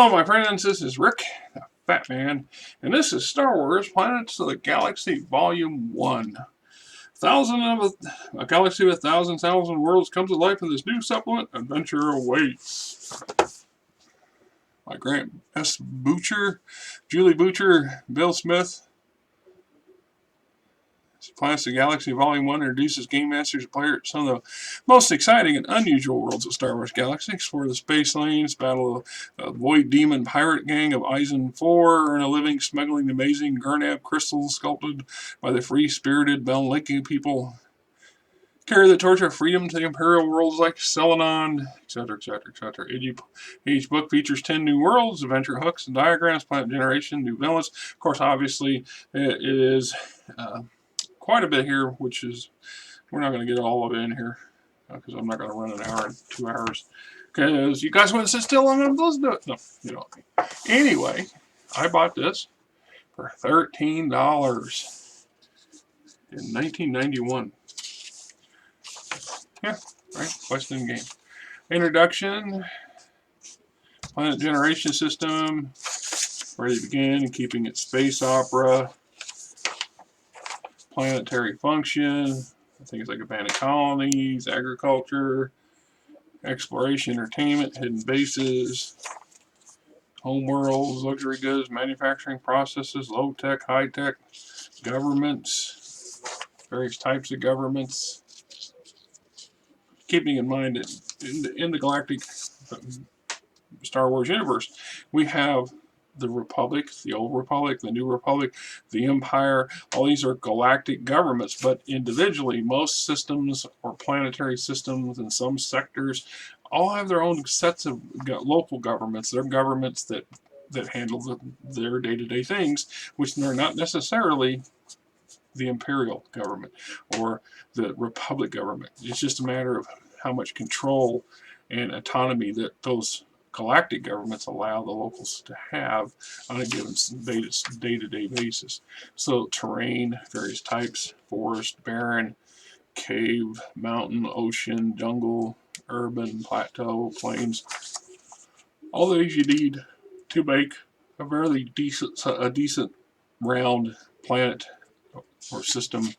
Hello, my friends. This is Rick, the Fat Man, and this is Star Wars: Planets of the Galaxy, Volume 1. A galaxy with thousand worlds comes to life in this new supplement. Adventure awaits. By Grant S. Butcher, Julie Butcher, Bill Smith. Planets of the Galaxy Volume 1 introduces Game Masters to players some of the most exciting and unusual worlds of Star Wars Galaxy. Explore the space lanes, battle a Void Demon pirate gang of Eisen IV, earn a living smuggling the amazing Gurnab crystals sculpted by the free-spirited Belniki people. Carry the torch of freedom to the Imperial worlds like Selenon, etc., etc., etc. Each book features 10 new worlds, adventure hooks and diagrams, planet generation, new villains. Of course, obviously, it is quite a bit here, which is, we're not going to get all of it in here, because I'm not going to run an hour and 2 hours, because you guys want to sit still long enough, let's do it. No, you don't. Anyway, I bought this for $13 in 1991. Yeah, right, Western game. Introduction, planet generation system, ready to begin, keeping it space opera. Planetary function, I think it's like abandoned colonies, agriculture, exploration, entertainment, hidden bases, home worlds, luxury goods, manufacturing processes, low tech, high tech, governments, various types of governments. Keeping in mind that in the Galactic Star Wars universe, we have the Republic, the Old Republic, the New Republic, the Empire. All these are galactic governments, but individually, most systems or planetary systems in some sectors all have their own sets of local governments. They're governments that handle their day-to-day things, which are not necessarily the Imperial government or the Republic government. It's just a matter of how much control and autonomy that those galactic governments allow the locals to have on a given day-to-day basis. So terrain, various types, forest, barren, cave, mountain, ocean, jungle, urban, plateau, plains. All these you need to make a very decent round planet or system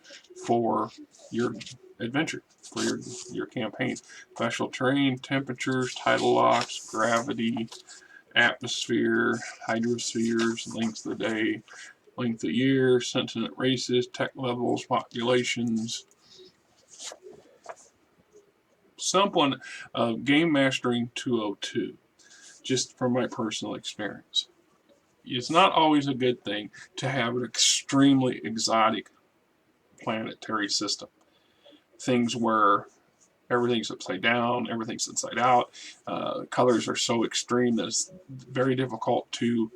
for your adventure, for your campaign. Special terrain, temperatures, tidal locks, gravity, atmosphere, hydrospheres, length of the day, length of the year, sentient races, tech levels, populations. Someone Game Mastering 202, just from my personal experience. It's not always a good thing to have an extremely exotic planetary system. Things where everything's upside down, everything's inside out. Colors are so extreme that it's very difficult to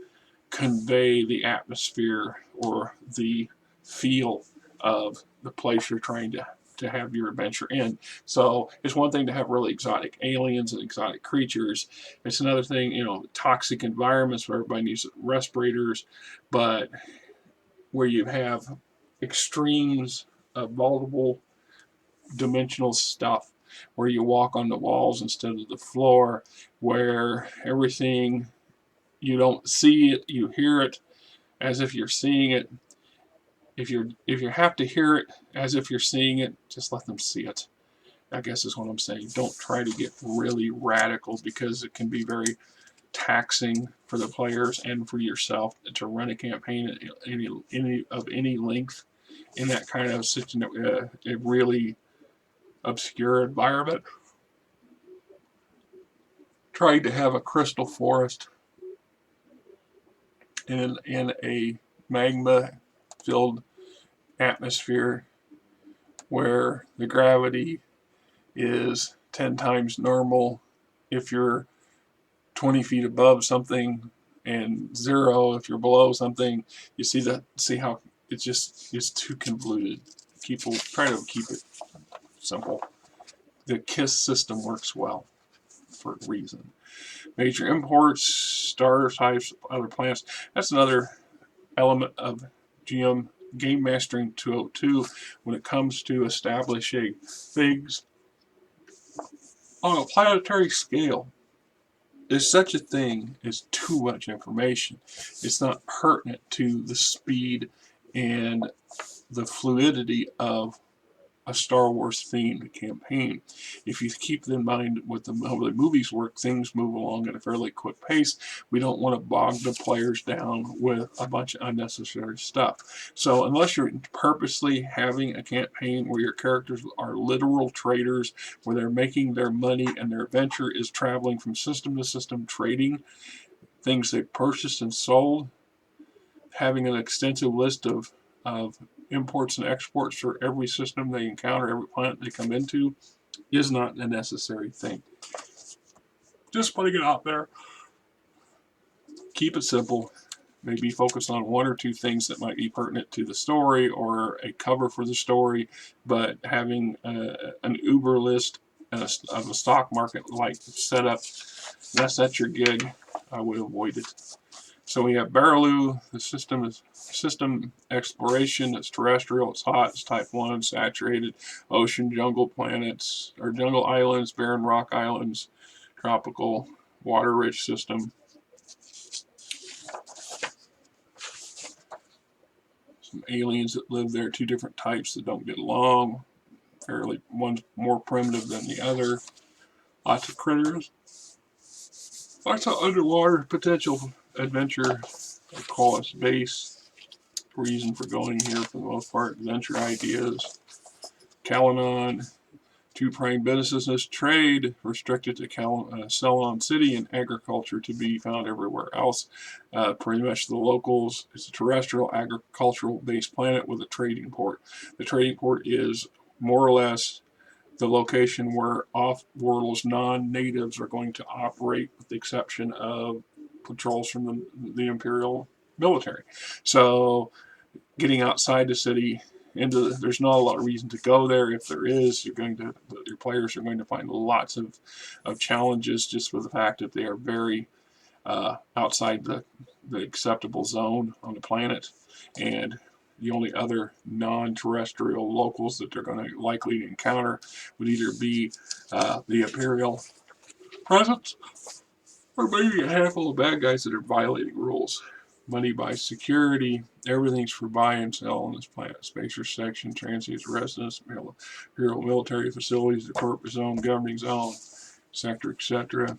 convey the atmosphere or the feel of the place you're trying to have your adventure in. So it's one thing to have really exotic aliens and exotic creatures. It's another thing, toxic environments where everybody needs respirators, but where you have extremes of multiple dimensional stuff, where you walk on the walls instead of the floor, where everything, you don't see it, you hear it as if you're seeing it. If you have to hear it as if you're seeing it, just let them see it, I guess is what I'm saying. Don't try to get really radical, because it can be very taxing for the players and for yourself to run a campaign any length in that kind of a really obscure environment. Trying to have a crystal forest in a magma-filled atmosphere where the gravity is 10 times normal if you're 20 feet above something, and 0 if you're below something. You see how it's too convoluted. People try to keep it simple. The KISS system works well for a reason. Major imports, star types, other planets. That's another element of Game Mastering 202 when it comes to establishing things on a planetary scale. There's such a thing as too much information. It's not pertinent to the speed and the fluidity of a Star Wars themed campaign. If you keep in mind with how the movies work, things move along at a fairly quick pace. We don't want to bog the players down with a bunch of unnecessary stuff. So unless you're purposely having a campaign where your characters are literal traders, where they're making their money and their adventure is traveling from system to system, trading things they purchased and sold, having an extensive list of imports and exports for every system they encounter, every planet they come into, is not a necessary thing. Just putting it out there. Keep it simple. Maybe focus on one or two things that might be pertinent to the story or a cover for the story, but having an Uber list of a stock market like setup, unless that's your gig, I would avoid it. So we have Baraloo. The system is system exploration. It's terrestrial. It's hot. It's type 1. Saturated. Ocean, jungle planets, or jungle islands, barren rock islands, tropical, water-rich system. Some aliens that live there. Two different types that don't get along. Fairly, one's more primitive than the other. Lots of critters. Lots of underwater potential adventure. I call it base. Reason for going here for the most part. Adventure ideas. Calanon. Two prime businesses. Trade. Restricted to Celanon City, and agriculture to be found everywhere else. Pretty much the locals. It's a terrestrial agricultural based planet with a trading port. The trading port is more or less the location where off-world non-natives are going to operate, with the exception of patrols from the Imperial military. So getting outside the city, there's not a lot of reason to go there. If there is, your players are going to find lots of challenges just for the fact that they are very outside the acceptable zone on the planet, and the only other non-terrestrial locals that they're going to likely encounter would either be the Imperial presence or maybe a handful of bad guys that are violating rules. Money buys security. Everything's for buy and sell on this planet. Spacer section, transients, residence, Imperial military facilities, the corporate zone, governing zone, sector, etc.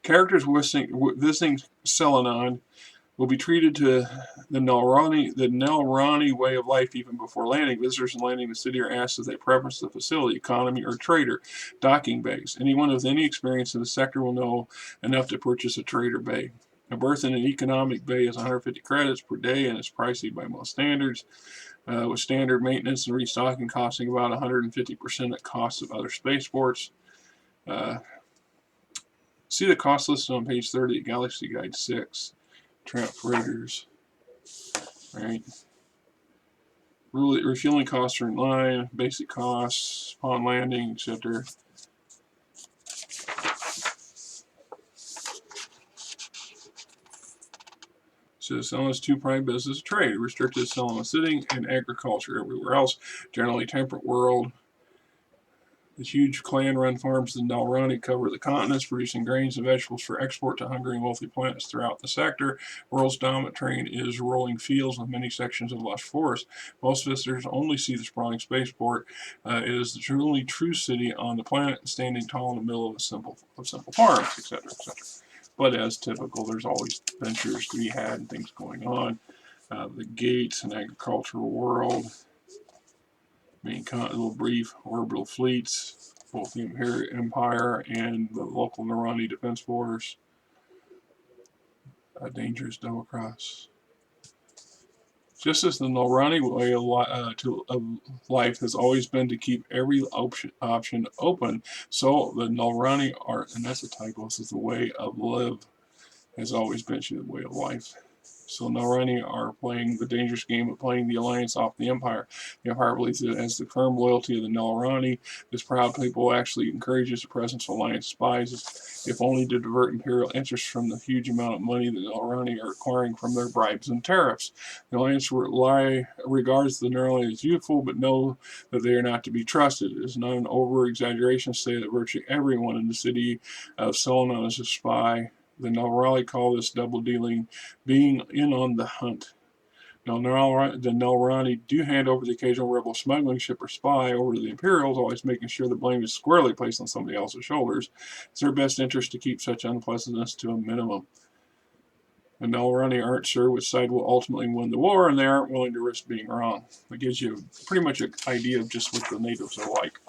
Characters visiting Celanon will be treated to the Nelrani way of life even before landing. Visitors landing the city are asked if they preference the facility, economy, or trader docking bays. Anyone with any experience in the sector will know enough to purchase a trader bay. A berth in an economic bay is 150 credits per day and is pricey by most standards, with standard maintenance and restocking costing about 150% of costs of other spaceports. See the cost list on page 30 of Galaxy Guide 6. Tramp freighters, right? Refueling costs are in line. Basic costs upon landing, etc. So selling is two prime business trade. Restricted to selling and sitting and agriculture. Everywhere else, generally temperate world. The huge clan-run farms in Nelrani cover the continents, producing grains and vegetables for export to hungry and wealthy planets throughout the sector. World's dominant terrain is rolling fields with many sections of lush forest. Most visitors only see the sprawling spaceport. It is the truly true city on the planet, standing tall in the middle of simple farms, etc., etc. But as typical, there's always adventures to be had and things going on. The gates, an agricultural world. Main continental brief orbital fleets, both the Empire and the local Nerani Defense Force. A dangerous double cross. Just as the Nerani way of life has always been to keep every option open, so the Nerani art, and that's a typo, this is the way of live, has always been the way of life. So Nalrani are playing the dangerous game of playing the alliance off the Empire. The Empire believes it has the firm loyalty of the Nalrani. This proud people actually encourages the presence of alliance spies, if only to divert Imperial interest from the huge amount of money the Nalrani are acquiring from their bribes and tariffs. The alliance regards the Nalrani as youthful, but know that they are not to be trusted. It is not an over-exaggeration to say that virtually everyone in the city of Selenon is a spy. The Nalrani call this double dealing, being in on the hunt. Now, the Nalrani do hand over the occasional rebel smuggling ship or spy over to the Imperials, always making sure the blame is squarely placed on somebody else's shoulders. It's their best interest to keep such unpleasantness to a minimum. The Nalrani aren't sure which side will ultimately win the war, and they aren't willing to risk being wrong. It gives you pretty much an idea of just what the natives are like.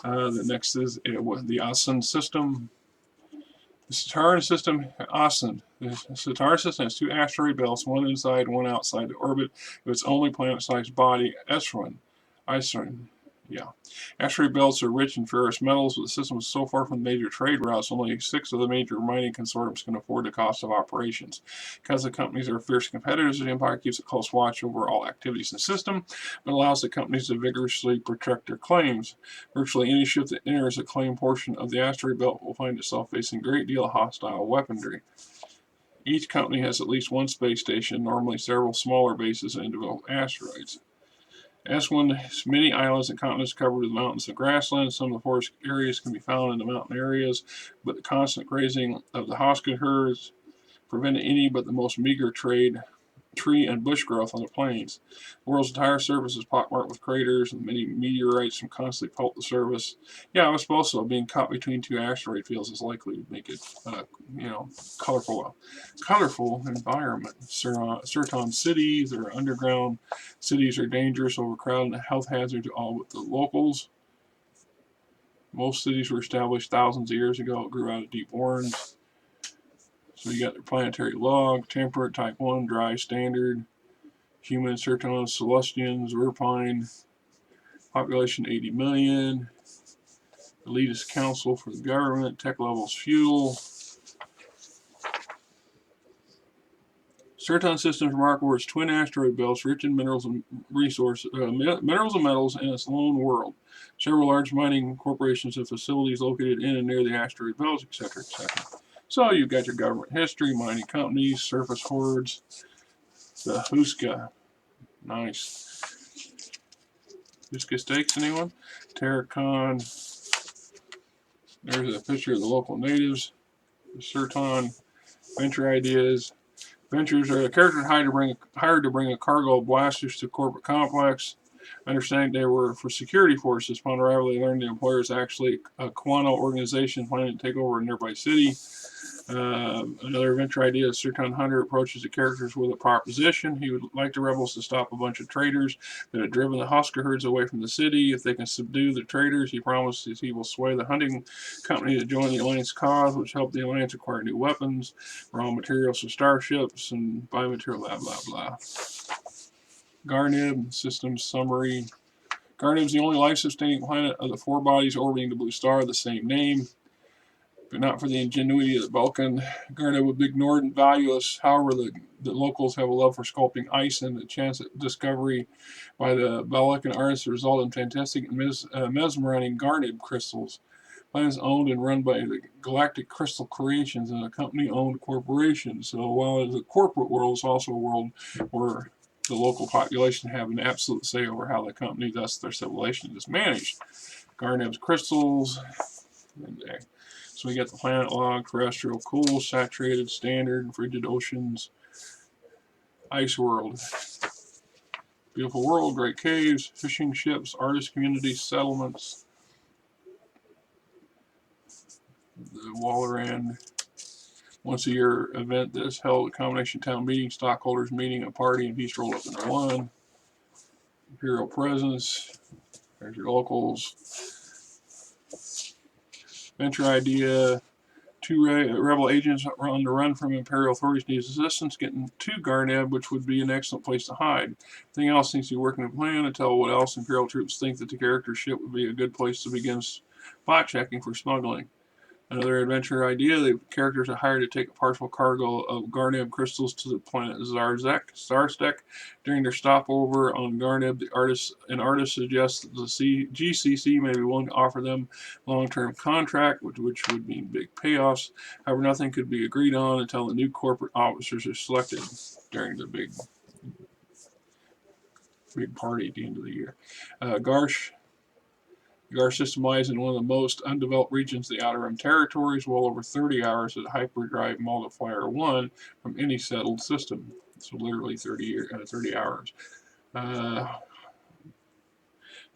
The next is the Asen system. The Sataran system, Asen. The Sataran system has two asteroid belts, one inside, one outside the orbit of its only planet-sized body, Esron. Yeah. Asteroid belts are rich in ferrous metals, but the system is so far from the major trade routes, only 6 of the major mining consortiums can afford the cost of operations. Because the companies are fierce competitors, the Empire keeps a close watch over all activities in the system, but allows the companies to vigorously protect their claims. Virtually any ship that enters the claim portion of the asteroid belt will find itself facing a great deal of hostile weaponry. Each company has at least one space station, normally several smaller bases and individual asteroids. S1 has many islands and continents covered with mountains and grasslands. Some of the forest areas can be found in the mountain areas, but the constant grazing of the Hoskin herds prevented any but the most meager tree and bush growth on the plains. The world's entire surface is pockmarked with craters, and many meteorites from constantly pelt the surface. Yeah, I suppose so. Being caught between two asteroid fields is likely to make it, colorful environment. Certon cities or underground cities are dangerous, overcrowded, and a health hazard to all but the locals. Most cities were established thousands of years ago. It grew out of deep warrens. So you got the planetary log, temperate, type 1, dry, standard, human, Certons, Celestians, Verpine, population 80 million, elitist council for the government, tech levels fuel. Certon system is remarkable for its twin asteroid belts, rich in minerals and minerals and metals, and its lone world. Several large mining corporations have facilities located in and near the asteroid belts, etc., etc. So you've got your government history, mining companies, surface hordes, the Huska. Nice. Huska steaks, anyone? Terracon. There's a picture of the local natives. The Certon. Venture ideas. Ventures are the characters hired to bring a cargo of blasters to corporate complex. Understanding they were for security forces. Upon arrival, they learned the employer is actually a Quano organization planning to take over a nearby city. Another venture idea is Certon Hunter approaches the characters with a proposition. He would like the rebels to stop a bunch of traders that had driven the Husker herds away from the city. If they can subdue the traders, he promises he will sway the hunting company to join the Alliance cause, which helped the Alliance acquire new weapons, raw materials for starships, and biomaterial, blah, blah, blah. Garnib, system summary. Garnib is the only life-sustaining planet of the 4 bodies orbiting the blue star of the same name. But not for the ingenuity of the Balkan. Garnib would be ignored and valueless. However, the locals have a love for sculpting ice, and the chance at discovery by the Balkan artists result in fantastic and mesmerizing Garnib crystals. Planet is owned and run by the Galactic Crystal Creations and a company-owned corporation. So while it's a corporate world, it's also a world where the local population have an absolute say over how the company, thus their civilization, is managed. Garnib's crystals. So we got the planet log, terrestrial, cool, saturated, standard, frigid oceans, ice world. Beautiful world, great caves, fishing ships, artist communities, settlements. The Walleran once a year event that is held at combination town meeting, stockholders meeting, a party, and peace rolled up into one. Imperial presence. There's your locals. Venture idea. 2 rebel agents on the run from Imperial authorities need assistance getting to Garnib, which would be an excellent place to hide. Everything else seems to be working to plan to tell what else Imperial troops think that the character ship would be a good place to begin spot checking for smuggling. Another adventure idea, the characters are hired to take a partial cargo of Garneb crystals to the planet Zarstek. During their stopover on Garneb, an artist suggests that the GCC may be willing to offer them a long-term contract, which would mean big payoffs. However, nothing could be agreed on until the new corporate officers are selected during the big party at the end of the year. Garsh system lies in one of the most undeveloped regions of the Outer Rim territories, well over 30 hours at hyperdrive multiplier 1 from any settled system. So literally 30 hours.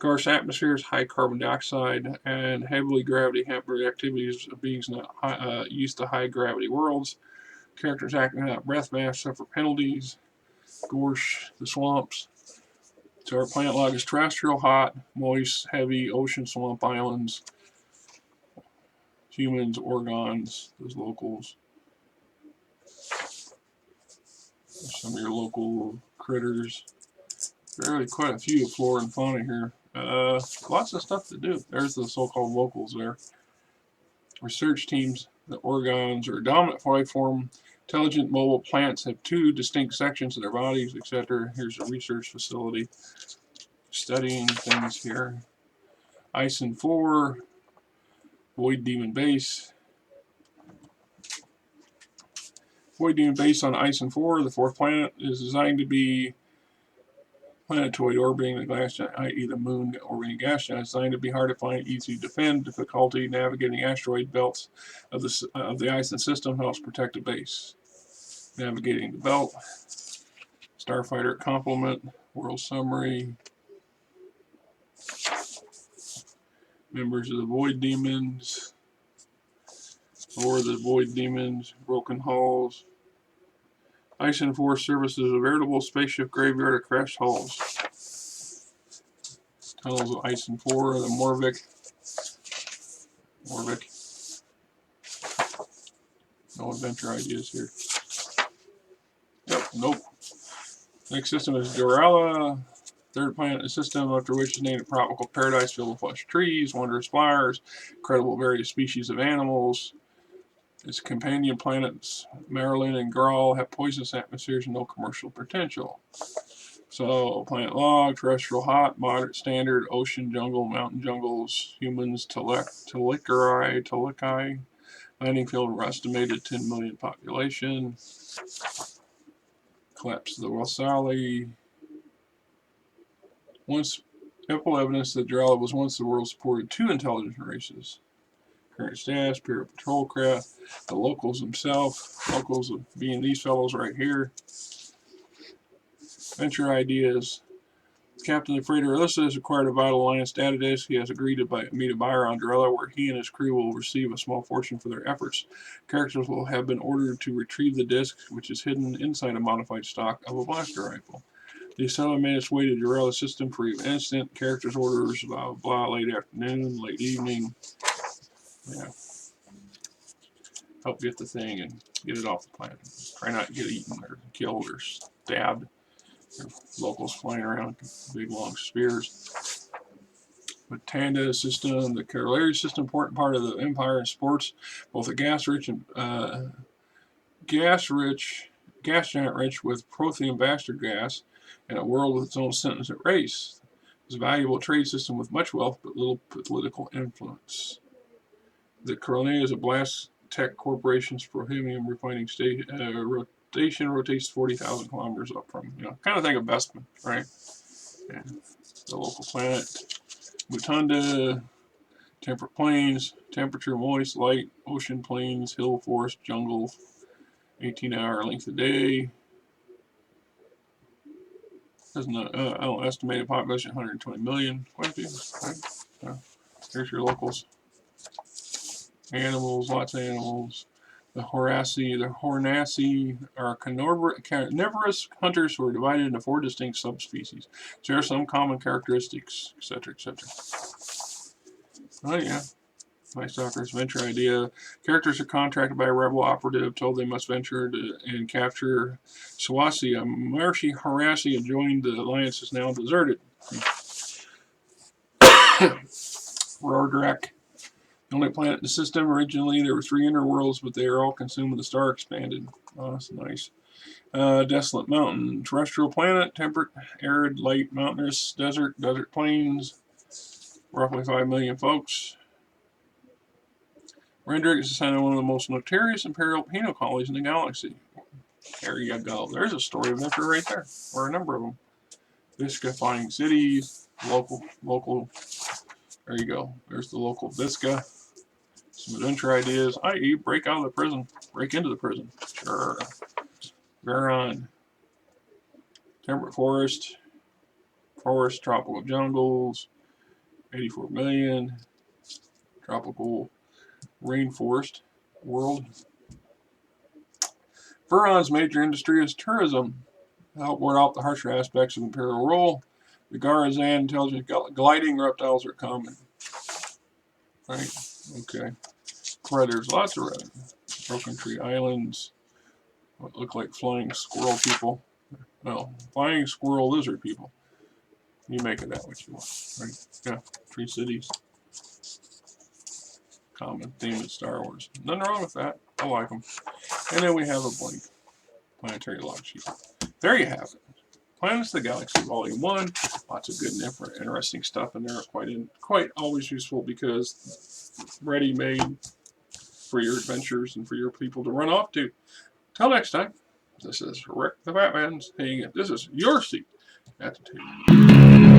Gar's atmosphere is high carbon dioxide and heavily gravity-hampered activities of beings not used to high gravity worlds. Characters acting without breath mass suffer penalties. Gorsh, the swamps. So our plant log is terrestrial, hot, moist, heavy, ocean, swamp, islands, humans, orgons, those locals. Some of your local critters. Really quite a few flora and fauna here. Lots of stuff to do. There's the so-called locals there. Research teams. The orgons are a dominant life form. Intelligent mobile plants have 2 distinct sections of their bodies, etc. Here's a research facility studying things here. Ison 4, Void Demon Base. Void Demon Base on Ison 4, the 4th planet, is designed to be planetoid orbiting the gas giant, i.e. the moon orbiting gas giant, designed to be hard to find, easy to defend. Difficulty navigating asteroid belts of the Ison system helps protect the base. Navigating the belt. Starfighter complement. World summary. Members of the Void Demons. Or the Void Demons. Broken hulls. Ison 4 services a veritable spaceship graveyard of crashed hulls. Tunnels of Ison 4, the Morvik. No adventure ideas here. Yep, nope. Next system is Dorella. 3rd planet in the system, after which is named a tropical paradise filled with lush trees, wondrous flowers, incredible various species of animals. Its companion planets, Marilyn and Graal, have poisonous atmospheres and no commercial potential. So, planet log, terrestrial hot, moderate standard, ocean jungle, mountain jungles, humans, Telikai, landing field, estimated 10 million population. Collapse of the Wasali. Once ample evidence that Dorella was once the world supported 2 intelligent races. Current status, Imperial Patrol Craft, the locals themselves, locals being these fellows right here. Venture ideas. Captain of Freighter Alyssa has acquired a vital alliance data disk. He has agreed to meet a buyer on Dorella, where he and his crew will receive a small fortune for their efforts. Characters will have been ordered to retrieve the disk, which is hidden inside a modified stock of a blaster rifle. The assembly made its way to Dorella's system for an instant. Characters' orders, blah, blah, late afternoon, late evening. Yeah. Help get the thing and get it off the planet. Try not to get eaten or killed or stabbed. Locals flying around with big long spears. But Tanda system, the Carolari system, important part of the Empire and sports both a gas giant rich with Prothean bastard gas, and a world with its own sentient race. It's a valuable trade system with much wealth but little political influence. The Corona is a blast tech corporation's prohibium refining rotation rotates 40,000 kilometers up from, kind of think of Bestman, right? Yeah. The local planet. Mutunda, temperate plains, temperature moist, light, ocean plains, hill, forest, jungle, 18-hour length a day. Estimated population 120 million. Quite a few, right? Here's your locals. Animals, lots of animals. The Hornassi are carnivorous hunters who are divided into 4 distinct subspecies. So there are some common characteristics, etc., etc. Oh yeah. Nice Stalker's venture idea. Characters are contracted by a rebel operative, told they must venture and capture Swasi. A Marshi Harassi had joined the alliance, is now deserted. Rordrak. The only planet in the system. Originally, there were 3 inner worlds, but they are all consumed when the star expanded. Oh, that's nice. Desolate mountain. Terrestrial planet. Temperate, arid, light, mountainous, desert plains. Roughly 5 million folks. Rendrick is the sign of one of the most notorious Imperial penal colonies in the galaxy. There you go. There's a story of Nefer right there, or a number of them. Visca flying cities, local. There you go. There's the local Visca. Some adventure ideas, i.e., break out of the prison, break into the prison. Sure. Veron. Temperate forest, tropical jungles, 84 million. Tropical rainforest world. Veron's major industry is tourism. To help ward off the harsher aspects of imperial rule, the Garazan intelligent gliding reptiles are common. Right? Okay. Predators, lots of red. Broken Tree Islands. What look like flying squirrel people. No, flying squirrel lizard people. You make it that what you want. Right? Yeah. Tree Cities. Common theme in Star Wars. Nothing wrong with that. I like them. And then we have a blank planetary log sheet. There you have it. Planets of the Galaxy Volume 1. Lots of good and interesting stuff in there. Quite always useful because ready-made for your adventures and for your people to run off to. Till next time, this is Rick the Batman saying this is your seat at the table.